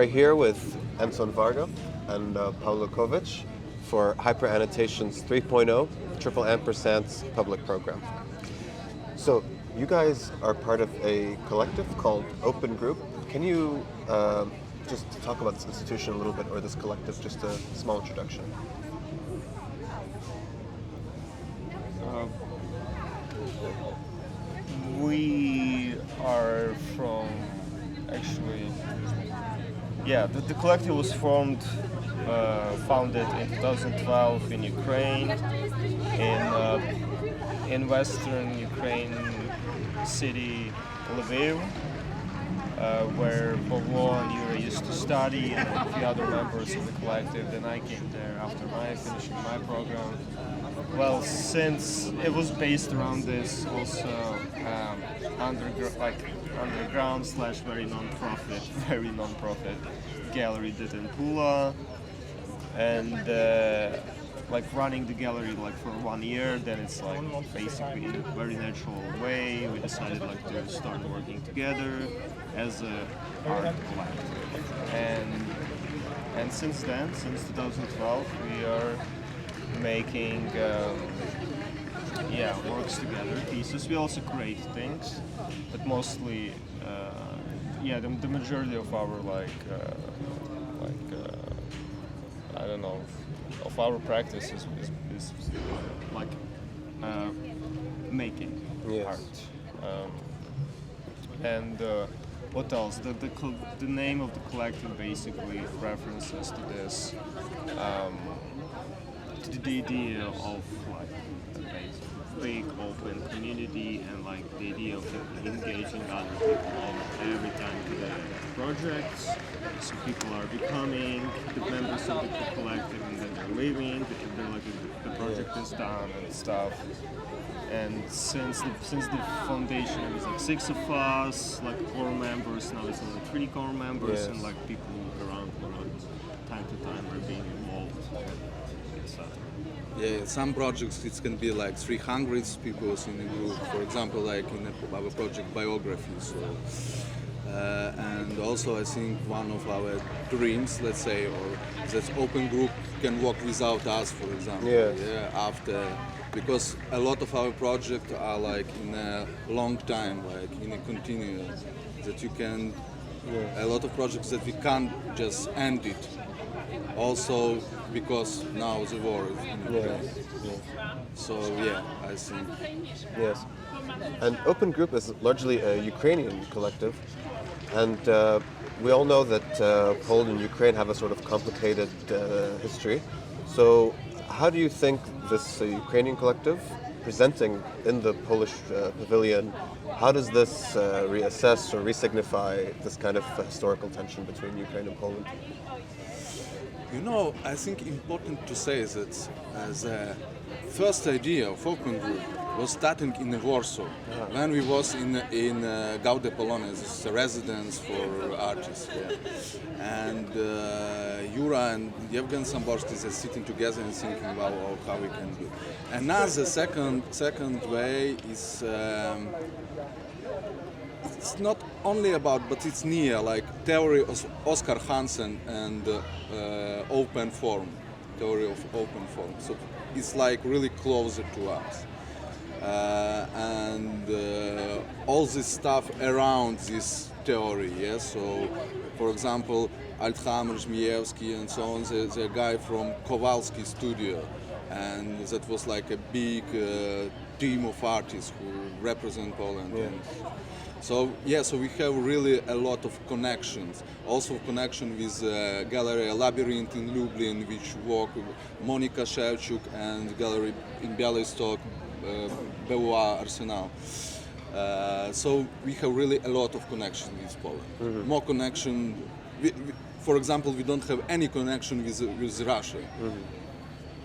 here with Anton Varga and Pavlo Kovach for HYPER Annotations 3.0 triple ampersand's public program. So you guys are part of a collective called Open Group. Can you just talk about this institution a little bit, or this collective, just a small introduction? We are from, the collective was founded in 2012 in Ukraine, in western Ukraine city Lviv, where Pavlo and Yura used to study, and a few other members of the collective. Then I came there after finishing my program. Well, since it was based around this also underground / very non-profit gallery did in Pula, and running the gallery for 1 year, then it's basically in a very natural way we decided to start working together as a art collective, and since then, since 2012, we are making works together, pieces. We also create things, but mostly the majority of our of our practice is making art. And what else? The name of the collective basically references to this, to the idea of a big open community, and the idea of engaging other people every time to the projects. So people are becoming the members of the collective, and then they're leaving. The project is done and stuff. And since the foundation is 6 of us, 4 members, now it's only 3 core members, and people around time to time are being involved, etc. Yeah, some projects it can be 300 people in a group. For example, in our project biography. So, and also I think one of our dreams, let's say, or that open group can work without us, for example. Because a lot of our projects are in a long time, in a continuous, that you can. A lot of projects that we can't just end it. Also because now the war is in Ukraine. So I think. Yes. And Open Group is largely a Ukrainian collective, and we all know that Poland and Ukraine have a sort of complicated history. So how do you think this Ukrainian collective, presenting in the Polish pavilion, how does this reassess or resignify this kind of historical tension between Ukraine and Poland? I think important to say that the first idea of Open Group was starting in Warsaw, when we was in Gaude Polonia, this is a residence for artists. And Yura and Yevgen Samborskis are sitting together and thinking about how we can do. And now the second way is it's not only about, but it's near, theory of Oscar Hansen and open form, theory of open form. So it's really closer to us. And all this stuff around this theory, So, for example, Althammer, Zmijewski and so on, the guy from Kowalski studio, and that was a big team of artists who represent Poland. And so we have really a lot of connections. Also connection with Gallery Labyrinth in Lublin, which work with Monika Szewczuk, and gallery in Białystok, BWA Arsenal. So we have really a lot of connection with Poland. More connection. For example, we don't have any connection with Russia.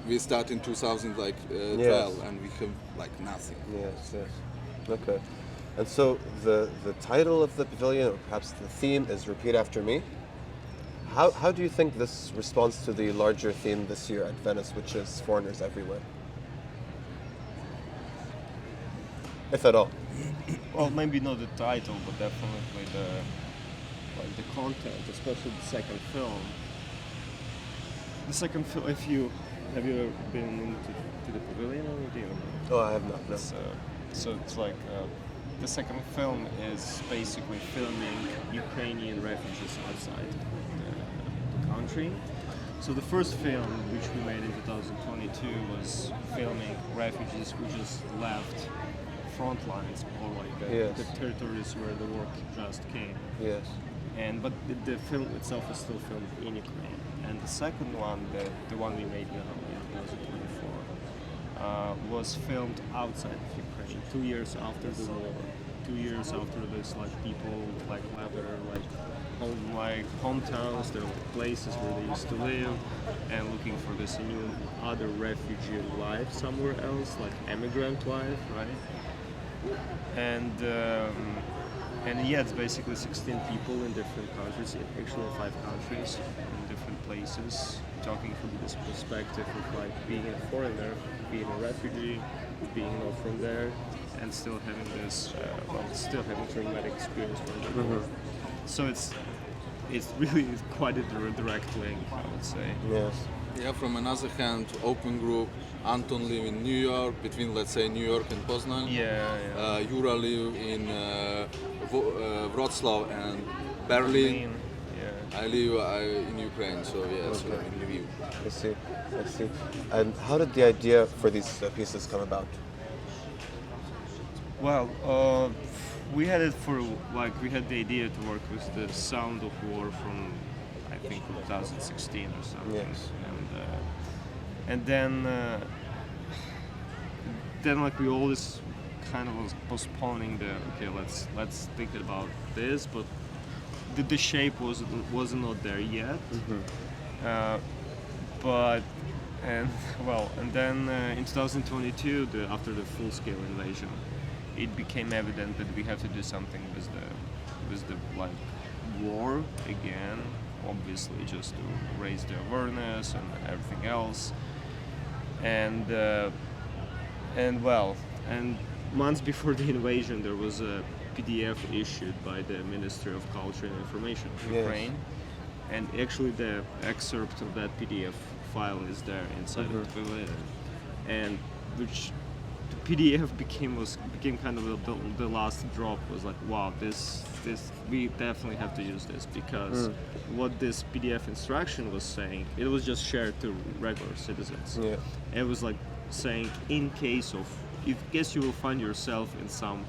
We start in 2012, and we have nothing. Yes. Okay. And so the title of the pavilion, or perhaps the theme, is Repeat After Me. How do you think this responds to the larger theme this year at Venice, which is foreigners everywhere? If at all. Well, maybe not the title, but definitely like the content, especially the second film. The second film, if you have you ever been to the Pavilion already? Or no? Oh, I have not. No. So it's like the second film is basically filming Ukrainian refugees outside the country. So the first film, which we made in 2022, was filming refugees who just left front lines or like the territories where the war just came. Yes. But the film itself is still filmed in Ukraine. And the second one, the one we made now in 2024, was filmed outside of Ukraine, 2 years after the war, 2 years after this, like people like left their hometowns, their places where they used to live, and looking for this new other refugee life somewhere else, like immigrant life, right? And yeah, it's basically 16 people in different countries, actually 5 countries, in different places, talking from this perspective of like being a foreigner, being a refugee, being not from there, and still having this, still having traumatic experience from the war. So it's really quite a direct link, I would say. Yes. Yeah, from another hand, open group, Anton live in New York, between let's say New York and Poznan. Yeah. Yura live in Wrocław and Berlin. Yeah. I live in Ukraine, so yeah, so in Lviv. I see. And how did the idea for these pieces come about? Well, we had it for we had the idea to work with the Sound of War from I think 2016 or something. Yes. And then like we always kind of was postponing let's think about this, but the shape was not there yet. And then in 2022, after the full-scale invasion, it became evident that we have to do something with the like war again, obviously just to raise the awareness and everything else. And months before the invasion, there was a PDF issued by the Ministry of Culture and Information of Ukraine, and actually the excerpt of that PDF file is there inside of the Pavilion, and which the PDF became kind of the last drop. Was like, wow, this we definitely have to use this, because what this PDF instruction was saying, it was just shared to regular citizens. Yeah. It was like saying, in case you will find yourself in some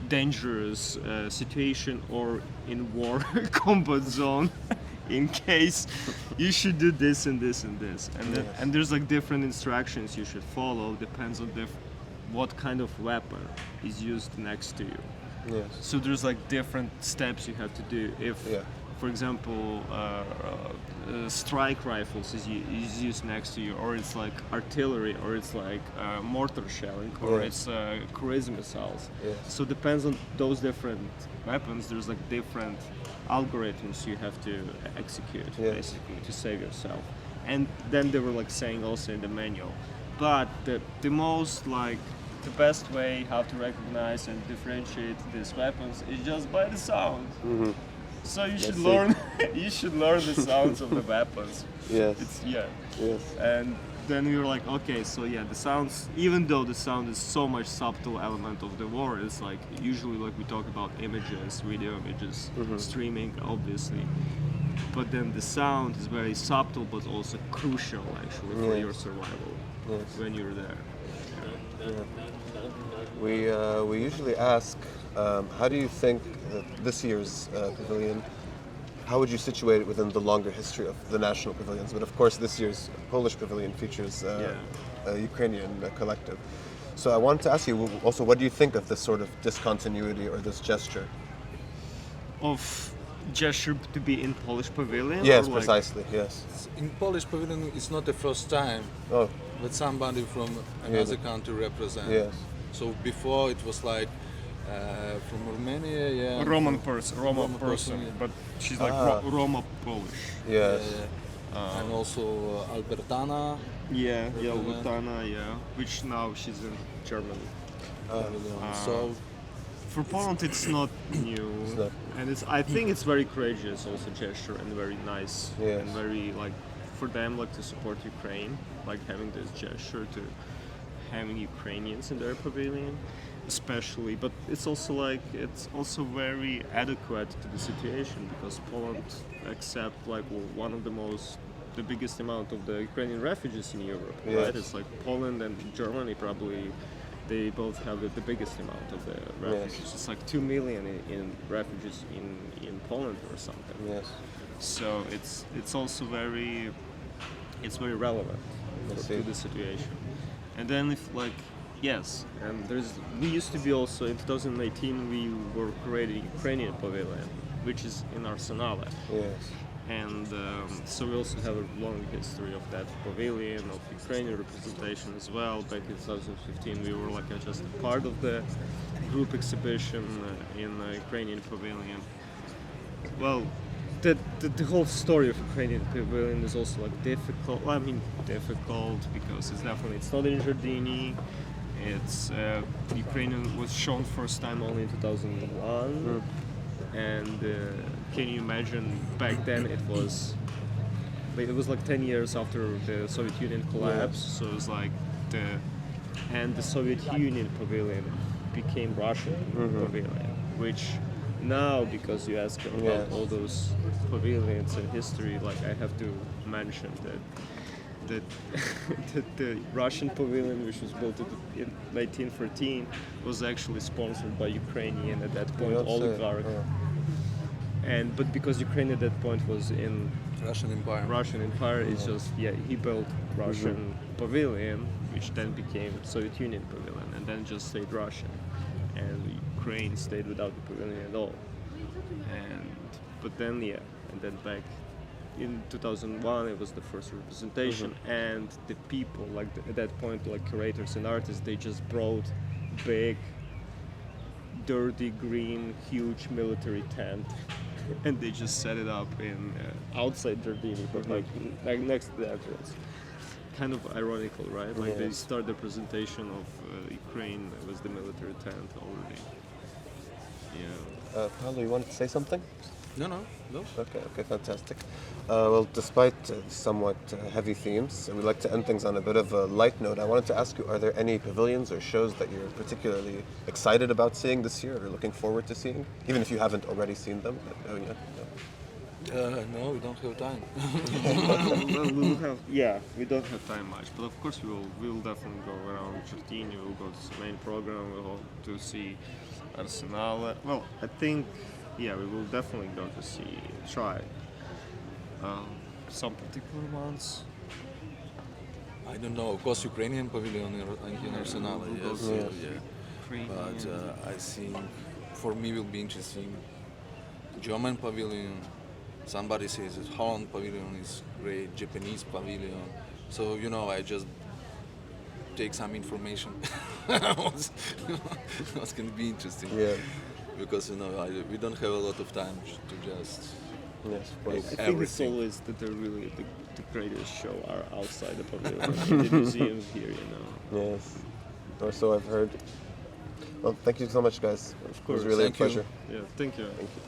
dangerous situation or in war combat zone, in case you should do this and this and this, and there's like different instructions you should follow, depends on what kind of weapon is used next to you. Yes. So there's like different steps you have to do. If, for example, strike rifles is used next to you, or it's like artillery, or it's like mortar shelling, or it's cruise missiles. Yes. So depends on those different weapons. There's like different algorithms you have to execute basically to save yourself. And then they were like saying also in the manual, but the most like the best way how to recognize and differentiate these weapons is just by the sound. So you should learn the sounds of the weapons. Yes. Yes. And then we were like, okay, so yeah, the sounds, even though the sound is so much subtle element of the war, it's like usually like we talk about images, video images, streaming, obviously. But then the sound is very subtle, but also crucial actually for your survival when you're there. We usually ask, how do you think that this year's pavilion, how would you situate it within the longer history of the national pavilions? But of course, this year's Polish pavilion features a Ukrainian collective. So I wanted to ask you also, what do you think of this sort of discontinuity or this gesture? Of gesture to be in Polish pavilion? Yes, precisely, yes. In Polish pavilion, it's not the first time that somebody from another country represents. Yes. So before it was like from Romania, Roma person, but she's like Roma Polish. Yes. And also Albertana. Albertana, which now she's in Germany. So for Poland, it's not new, It's not. and I think it's very courageous, also gesture, and very nice, Yes. and very like for them like to support Ukraine, like having this gesture to having Ukrainians in their pavilion, especially. But it's also very adequate to the situation because Poland accept like one of the biggest amount of the Ukrainian refugees in Europe, right? Yes. It's like Poland and Germany probably. They both have the biggest amount of the refugees. Yes. It's like 2 million in refugees in Poland or something. Yes. So it's also very relevant see. to the situation. And then if like yes, and we used to be also in 2018 we were creating Ukrainian pavilion, which is in Arsenale. Yes. And so we also have a long history of that pavilion, of Ukrainian representation as well. Back in 2015, we were like just a part of the group exhibition in the Ukrainian pavilion. Well, the whole story of Ukrainian pavilion is also like difficult. Well, I mean, difficult because it's not in Giardini. It's Ukrainian was shown first time only in 2001. And can you imagine back then it was like 10 years after the Soviet Union collapsed, so it was like the Soviet Union pavilion became Russian pavilion, which now because you ask about Yes. all those pavilions in history, like I have to mention that the Russian pavilion, which was built in 1913, was actually sponsored by Ukrainian at that point oligarch. But because Ukraine at that point was in Russian Empire. it's just he built Russian pavilion, which then became Soviet Union pavilion, and then just stayed Russian, and Ukraine stayed without the pavilion at all. But then back in 2001 it was the first representation, and the people at that point like curators and artists, they just brought big dirty green huge military tent and they just set it up in outside Giardini, but like next to the entrance. Kind of ironical, right? Like they start the presentation of Ukraine with the military tent already. Yeah. Pavlo, you wanted to say something? No. Okay, fantastic. Well, despite somewhat heavy themes, we'd like to end things on a bit of a light note. I wanted to ask you, are there any pavilions or shows that you're particularly excited about seeing this year or looking forward to seeing? Even if you haven't already seen them? No, we don't have time. We don't have time much, but of course we will definitely go around Giardini. We'll go to the main program. We'll go to see Arsenale. Well, I think we will definitely go to try some particular ones. I don't know. Of course, Ukrainian pavilion in Arsenal. Yes, But I think for me will be interesting. German pavilion. Somebody says that Holland pavilion is great. Japanese pavilion. So I just take some information. What's going to be interesting? Yeah. Because we don't have a lot of time to just. Yes, of I course. think it's always that the greatest show are outside the pavilion, in the museums here, Yes, or so I've heard. Well, thank you so much, guys. Of It was course. really Thank a you. pleasure. Yeah, thank you. Thank you.